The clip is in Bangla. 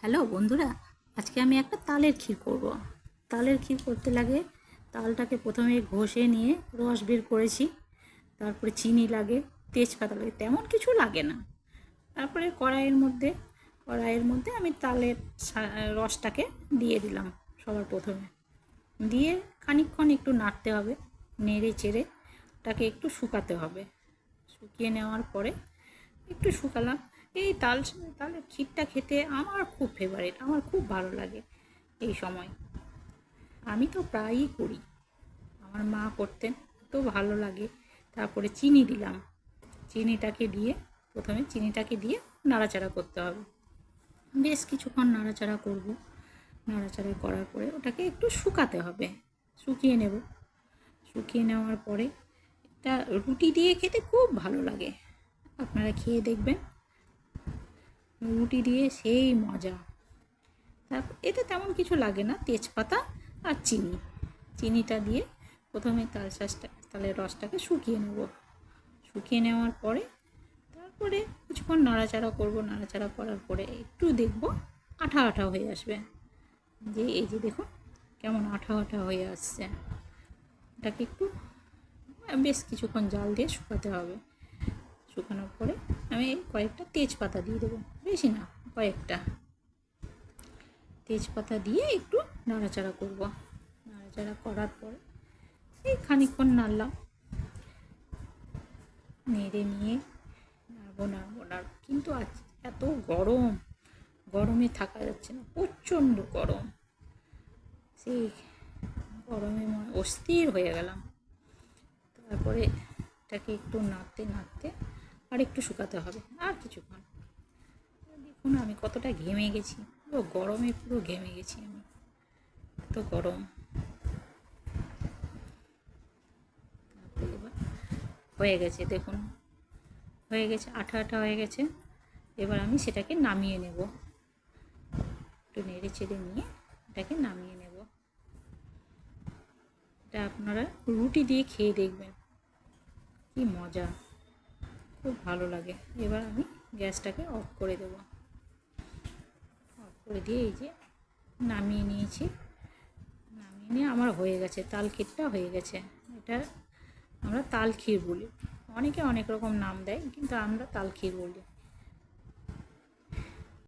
হ্যালো বন্ধুরা, আজকে আমি একটা তালের ক্ষীর করব। তালের ক্ষীর করতে লাগে, তালটাকে প্রথমে ঘষে নিয়ে রস বের করেছি, তারপরে চিনি লাগে, তেজপাতা লাগে, তেমন কিছু লাগে না। তারপরে কড়াইয়ের মধ্যে আমি তালের রসটাকে দিয়ে দিলাম সবার প্রথমে। দিয়ে খানিকক্ষণ একটু নাড়তে হবে, নেড়ে চেড়ে ওটাকে একটু শুকাতে হবে। শুকিয়ে নেওয়ার পরে একটু শুকালাম। এই তালের ক্ষীরটা খেতে আমার খুব ফেভারিট, আমার খুব ভালো লাগে এই সময়। আমি তো প্রায়ই করি, আমার মা করতেন, তো ভালো লাগে। তারপরে চিনি দিলাম, প্রথমে চিনিটাকে দিয়ে নাড়াচাড়া করতে হবে। বেশ কিছুক্ষণ নাড়াচাড়া করব। নাড়াচাড়া করার পরে ওটাকে একটু শুকাতে হবে, শুকিয়ে নেব। শুকিয়ে নেওয়ার পরে এটা রুটি দিয়ে খেতে খুব ভালো লাগে, আপনারা খেয়ে দেখবেন। রুটি দিয়ে সেই মজা। তারপর এতে তেমন কিছু লাগে না, তেজপাতা আর চিনিটা দিয়ে প্রথমে তালের রসটাকে শুকিয়ে নেব। শুকিয়ে নেওয়ার পরে তারপরে কিছুক্ষণ নাড়াচাড়া করব। নাড়াচাড়া করার পরে একটু দেখব আঠা আঠা হয়ে আসবে, এই যে দেখুন কেমন আঠা আঠা হয়ে আসছে। এটাকে একটু বেশ কিছুক্ষণ জাল দিয়ে শুকাতে হবে। শুকানোর পরে আমি কয়েকটা তেজপাতা দিয়ে দেবো, বেশি না, কয়েকটা তেজপাতা দিয়ে একটু নাড়াচাড়া করব। নাড়াচাড়া করার পরে এই খানিকক্ষণ নাড়লাম, নেড়ে নিয়ে নাড়বো। কিন্তু আজ এত গরমে থাকা যাচ্ছে না, প্রচণ্ড গরম। সেই গরমে অস্থির হয়ে গেলাম। তারপরে এটাকে একটু নাড়তে নাড়তে আর একটু শুকাতে হবে, আর কিছুক্ষণ। দেখুন আমি কতটা ঘেমে গেছি, পুরো গরমে পুরো ঘেমে গেছি আমি, এত গরম। এবার হয়ে গেছে, দেখুন হয়ে গেছে, আঠা আঠা হয়ে গেছে। এবার আমি সেটাকে নামিয়ে নেব, একটু নেড়ে চেড়ে নিয়ে এটাকে নামিয়ে নেব। এটা আপনারা রুটি দিয়ে খেয়ে দেখবেন, কি মজা, খুব ভালো লাগে। এবার আমি গ্যাসটাকে অফ করে দেব। অফ করে দিয়ে এই যে নামিয়ে নিয়েছি। নামিয়ে নিয়ে আমার হয়ে গেছে, তাল ক্ষীরটা হয়ে গেছে। এটা আমরা তাল ক্ষীর বলি, অনেকে অনেক রকম নাম দেয়, কিন্তু আমরা তাল ক্ষীর বলি।